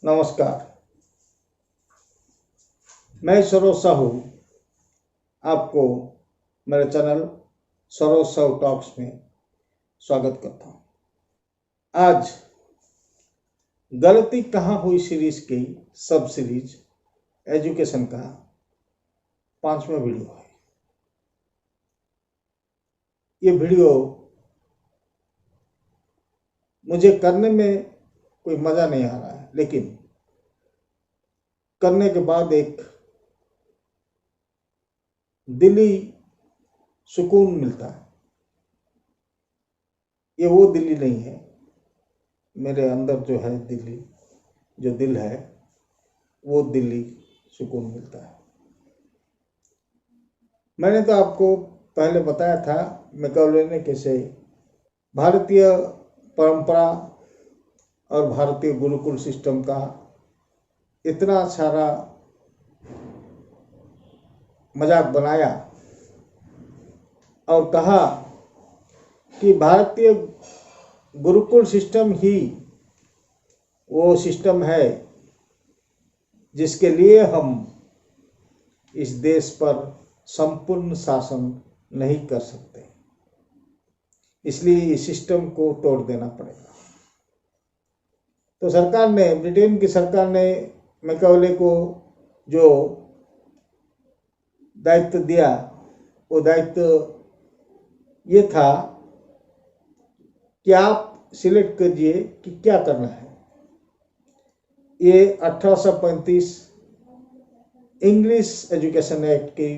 नमस्कार, मैं सरोज साहू आपको मेरे चैनल सरोज साहू टॉक्स में स्वागत करता हूँ। आज गलती कहाँ हुई सीरीज की सब सीरीज एजुकेशन का 5वां वीडियो है। ये वीडियो मुझे करने में कोई मज़ा नहीं आ रहा है, लेकिन करने के बाद एक दिली सुकून मिलता है। ये वो दिल्ली नहीं है, मेरे अंदर जो है दिल्ली, जो दिल है वो दिल्ली सुकून मिलता है। मैंने तो आपको पहले बताया था मैकियावेली ने कैसे भारतीय परंपरा और भारतीय गुरुकुल सिस्टम का इतना सारा मजाक बनाया और कहा कि भारतीय गुरुकुल सिस्टम ही वो सिस्टम है जिसके लिए हम इस देश पर संपूर्ण शासन नहीं कर सकते, इसलिए इस सिस्टम को तोड़ देना पड़ेगा। तो सरकार ने, ब्रिटेन की सरकार ने मैकियावेली को जो दायित्व दिया, वो दायित्व ये था कि आप सिलेक्ट कीजिए कि क्या करना है। ये 1835 इंग्लिश एजुकेशन एक्ट के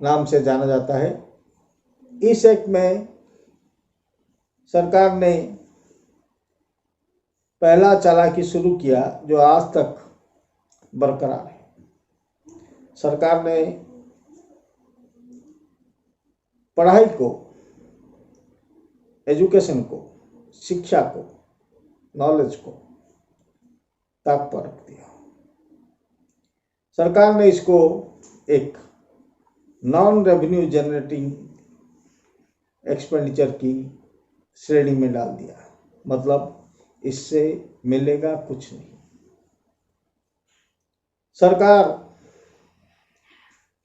नाम से जाना जाता है। इस एक्ट में सरकार ने पहला चालाकी शुरू किया जो आज तक बरकरार है। सरकार ने पढ़ाई को, एजुकेशन को, शिक्षा को, नॉलेज को ताक पर रख दिया। सरकार ने इसको एक नॉन रेवेन्यू जनरेटिंग एक्सपेंडिचर की श्रेणी में डाल दिया, मतलब इससे मिलेगा कुछ नहीं। सरकार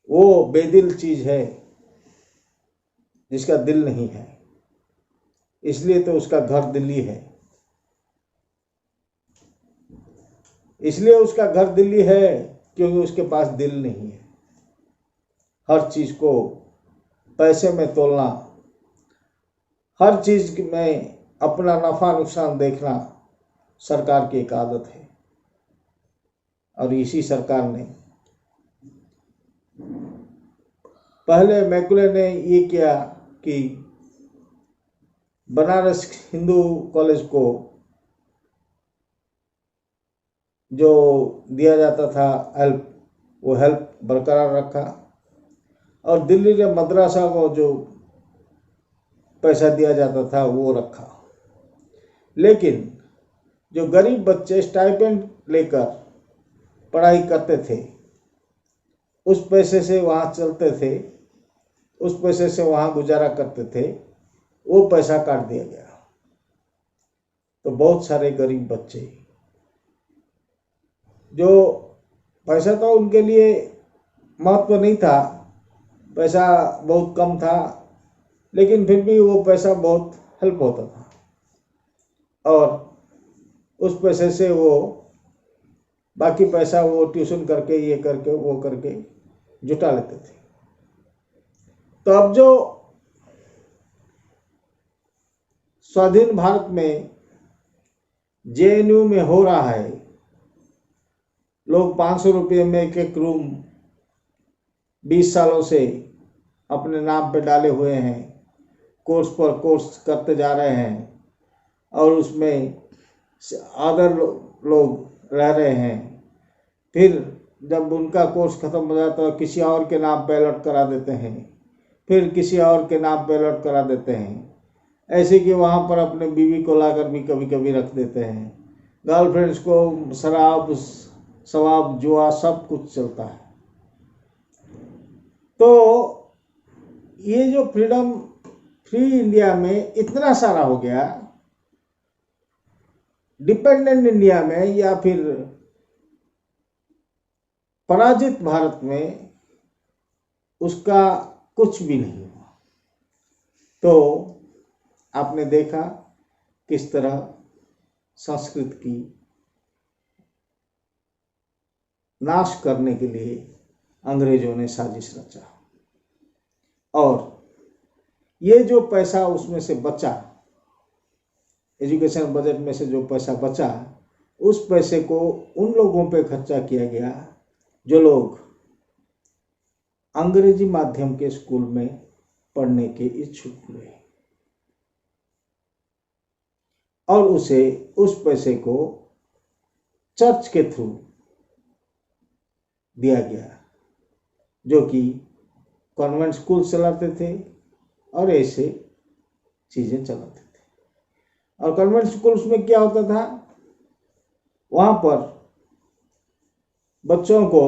वो बेदिल चीज है जिसका दिल नहीं है, इसलिए तो उसका घर दिल्ली है। इसलिए उसका घर दिल्ली है क्योंकि उसके पास दिल नहीं है। हर चीज को पैसे में तोलना, हर चीज में अपना नफा नुकसान देखना सरकार की एक आदत है। और इसी सरकार ने पहले मैकियावेली ने ये किया कि बनारस हिंदू कॉलेज को जो दिया जाता था हेल्प, वो हेल्प बरकरार रखा, और दिल्ली के मद्रासा को जो पैसा दिया जाता था वो रखा। लेकिन जो गरीब बच्चे स्टाइपेंड लेकर पढ़ाई करते थे, उस पैसे से वहाँ चलते थे, उस पैसे से वहाँ गुजारा करते थे, वो पैसा काट दिया गया। तो बहुत सारे गरीब बच्चे, जो पैसा तो उनके लिए महत्व नहीं था, पैसा बहुत कम था, लेकिन फिर भी वो पैसा बहुत हेल्प होता था, और उस पैसे से वो बाकी पैसा वो ट्यूशन करके, ये करके, वो करके जुटा लेते थे। तो अब जो स्वाधीन भारत में जेएनयू में हो रहा है, लोग 500 रुपये में एक एक रूम 20 सालों से अपने नाम पे डाले हुए हैं, कोर्स पर कोर्स करते जा रहे हैं, और उसमें अदर लोग रह रहे हैं। फिर जब उनका कोर्स खत्म हो जाता है तो किसी और के नाम पे अलॉट करा देते हैं, फिर किसी और के नाम पे अलॉट करा देते हैं, ऐसे कि वहाँ पर अपने बीवी को लाकर भी कभी कभी रख देते हैं। गर्लफ्रेंड्स को शराब, शराब, जुआ सब कुछ चलता है। तो ये जो फ्रीडम फ्री इंडिया में इतना सारा हो गया डिपेंडेंट इंडिया में या फिर पराजित भारत में उसका कुछ भी नहीं हुआ। तो आपने देखा किस तरह संस्कृत की नाश करने के लिए अंग्रेजों ने साजिश रचा। और ये जो पैसा उसमें से बचा, एजुकेशन बजट में से जो पैसा बचा, उस पैसे को उन लोगों पे खर्चा किया गया जो लोग अंग्रेजी माध्यम के स्कूल में पढ़ने के इच्छुक हुए, और उस पैसे को चर्च के थ्रू दिया गया, जो कि कॉन्वेंट स्कूल चलाते थे और ऐसे चीजें चलाते थे। और कॉन्वेंट स्कूल्स में क्या होता था, वहां पर बच्चों को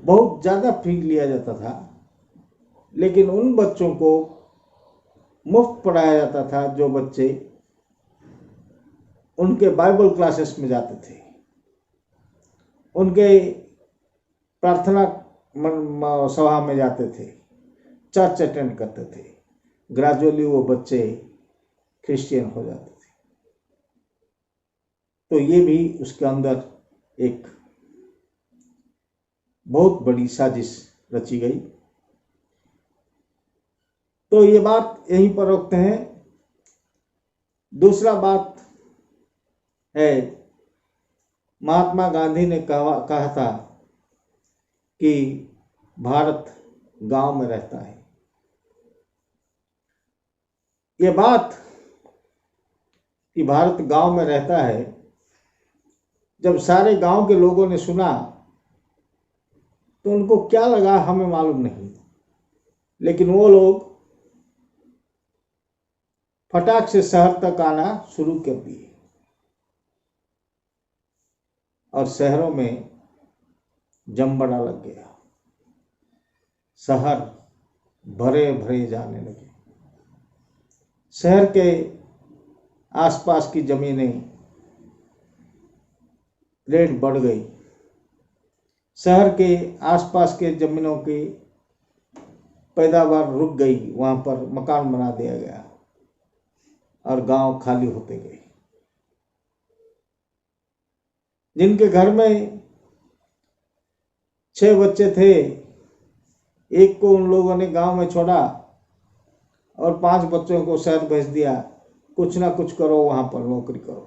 बहुत ज्यादा फी लिया जाता था, लेकिन उन बच्चों को मुफ्त पढ़ाया जाता था जो बच्चे उनके बाइबल क्लासेस में जाते थे, उनके प्रार्थना सभा में जाते थे, चर्च अटेंड करते थे। ग्रेजुअली वो बच्चे क्रिश्चियन हो जाते थे। तो ये भी उसके अंदर एक बहुत बड़ी साजिश रची गई। तो ये बात यहीं पर रोकते हैं। दूसरा बात है, महात्मा गांधी ने कहा था कि भारत गांव में रहता है। ये बात कि भारत गांव में रहता है, जब सारे गांव के लोगों ने सुना तो उनको क्या लगा हमें मालूम नहीं, लेकिन वो लोग फटाक से शहर तक आना शुरू कर दिए और शहरों में जमबड़ा लग गया। शहर भरे भरे जाने लगे। शहर के आसपास की जमीनें रेट बढ़ गई। शहर के आसपास के जमीनों की पैदावार रुक गई, वहां पर मकान बना दिया गया और गांव खाली होते गए। जिनके घर में 6 बच्चे थे, एक को उन लोगों ने गांव में छोड़ा और 5 बच्चों को शहर भेज दिया, कुछ ना कुछ करो, वहां पर नौकरी करो।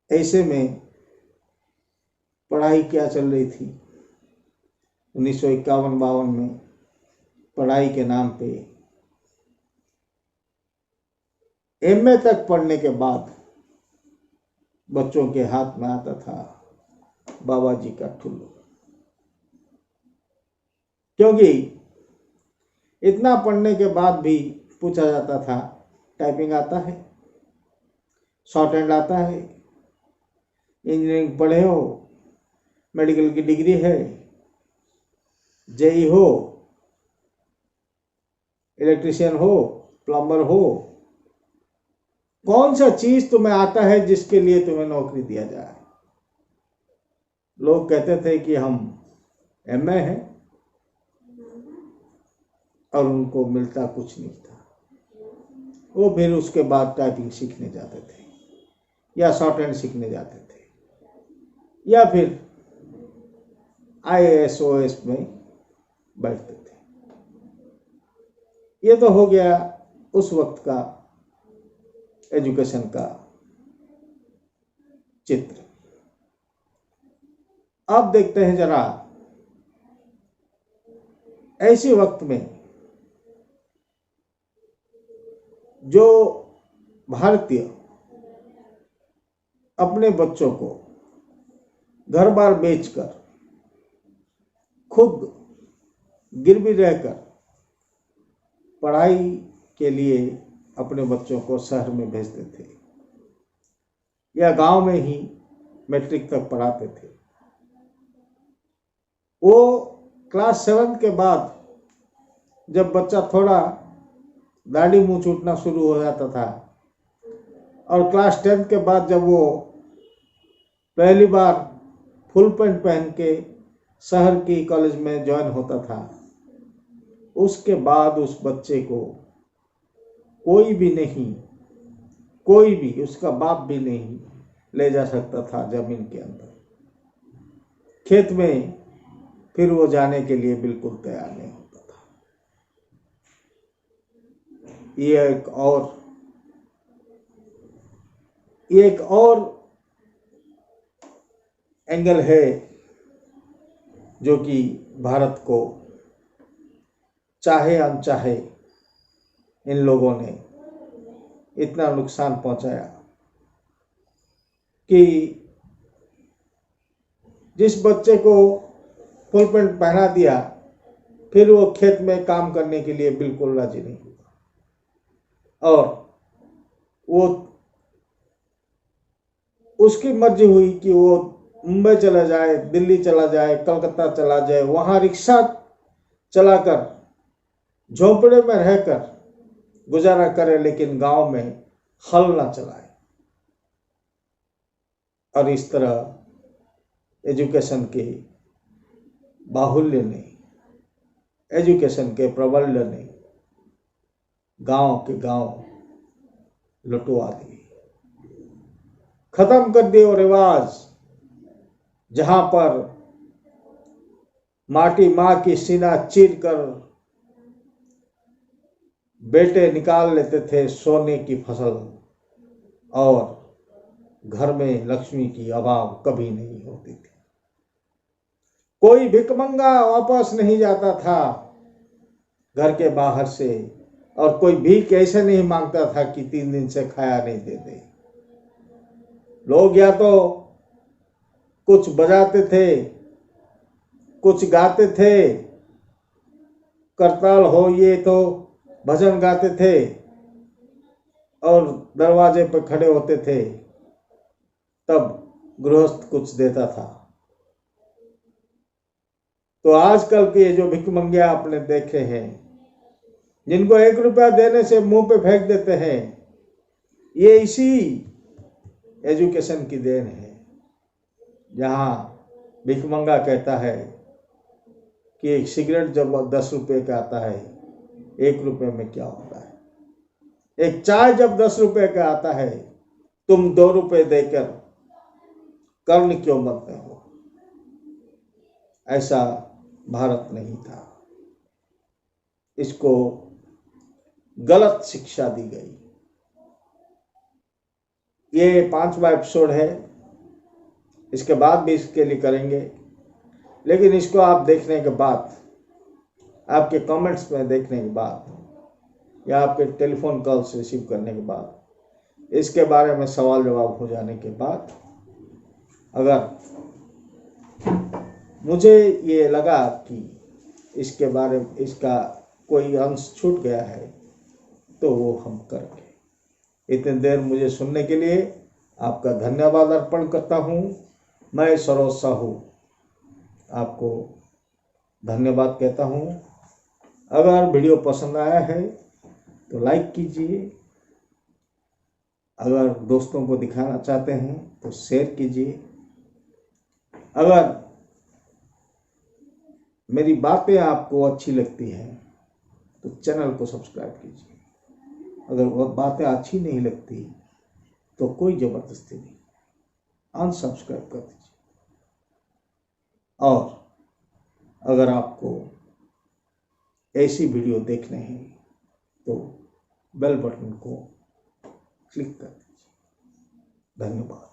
ऐसे में पढ़ाई क्या चल रही थी 1951-52 में? पढ़ाई के नाम पे एमए तक पढ़ने के बाद बच्चों के हाथ में आता था बाबा जी का ठुल्लू, क्योंकि इतना पढ़ने के बाद भी पूछा जाता था टाइपिंग आता है, शॉर्ट हैंड आता है, इंजीनियरिंग पढ़े हो, मेडिकल की डिग्री है, जेई हो, इलेक्ट्रिशियन हो, प्लम्बर हो, कौन सा चीज तुम्हें आता है जिसके लिए तुम्हें नौकरी दिया जाए? लोग कहते थे कि हम एमए हैं, और उनको मिलता कुछ नहीं था। वो फिर उसके बाद टाइपिंग सीखने जाते थे या शॉर्ट हैंड सीखने जाते थे या फिर आईएएस ओएस में बैठते थे। ये तो हो गया उस वक्त का एजुकेशन का चित्र। अब देखते हैं जरा ऐसे वक्त में जो भारतीय अपने बच्चों को घर बार बेचकर, खुद गिरवी रहकर पढ़ाई के लिए अपने बच्चों को शहर में भेजते थे या गांव में ही मैट्रिक तक पढ़ाते थे। वो क्लास 7 के बाद जब बच्चा थोड़ा दाढ़ी मुंह छूटना शुरू हो जाता था। और क्लास 10 के बाद जब वो पहली बार फुल पैंट पहन के शहर की कॉलेज में ज्वाइन होता था, उसके बाद उस बच्चे को कोई भी, उसका बाप भी नहीं ले जा सकता था जमीन के अंदर, खेत में फिर वो जाने के लिए बिल्कुल तैयार नहीं होता था। ये एक और एंगल है जो कि भारत को चाहे अनचाहे इन लोगों ने इतना नुकसान पहुंचाया कि जिस बच्चे को फुल पैंट पहना दिया, फिर वो खेत में काम करने के लिए बिल्कुल राजी नहीं हुआ और वो उसकी मर्जी हुई कि वो मुंबई चला जाए, दिल्ली चला जाए, कलकत्ता चला जाए, वहां रिक्शा चलाकर झोंपड़े में रहकर गुजारा करे, लेकिन गांव में हल ना चलाए। और इस तरह एजुकेशन के बाहुल्य ने, एजुकेशन के प्रबल्य ने गांव के गांव लुटवा दिए, खत्म कर दिए वो रिवाज जहां पर माटी मां की सीना चीर कर बेटे निकाल लेते थे सोने की फसल, और घर में लक्ष्मी की अभाव कभी नहीं होती थी। कोई भिखमंगा वापस नहीं जाता था घर के बाहर से, और कोई भीख ऐसे नहीं मांगता था कि 3 दिन से खाया नहीं देते। लोग या तो कुछ बजाते थे, कुछ गाते थे, करताल हो ये तो भजन गाते थे और दरवाजे पर खड़े होते थे, तब गृहस्थ कुछ देता था। तो आजकल के जो भिखमंगे आपने देखे हैं, जिनको 1 रुपया देने से मुंह पे फेंक देते हैं, ये इसी एजुकेशन की देन है, जहां भिखमंगा कहता है कि एक सिगरेट जब 10 रुपए का आता है, 1 रुपए में क्या होता है। एक चाय जब 10 रुपए का आता है, तुम 2 रुपए देकर कर्ण क्यों बनते हो। ऐसा भारत नहीं था, इसको गलत शिक्षा दी गई। ये 5वां एपिसोड है, इसके बाद भी इसके लिए करेंगे, लेकिन इसको आप देखने के बाद, आपके कमेंट्स में देखने के बाद या आपके टेलीफोन कॉल्स रिसीव करने के बाद, इसके बारे में सवाल जवाब हो जाने के बाद, अगर मुझे ये लगा कि इसके बारे में इसका कोई अंश छूट गया है, तो वो हम करेंगे। इतनी देर मुझे सुनने के लिए आपका धन्यवाद अर्पण करता हूँ। मैं सरोज साहू आपको धन्यवाद कहता हूँ। अगर वीडियो पसंद आया है तो लाइक कीजिए, अगर दोस्तों को दिखाना चाहते हैं तो शेयर कीजिए, अगर मेरी बातें आपको अच्छी लगती हैं तो चैनल को सब्सक्राइब कीजिए, अगर वह बातें अच्छी नहीं लगती तो कोई ज़बरदस्ती नहीं, अनसब्सक्राइब कर दीजिए। और अगर आपको ऐसी वीडियो देखने हैं तो बेल बटन को क्लिक कर दीजिए। धन्यवाद।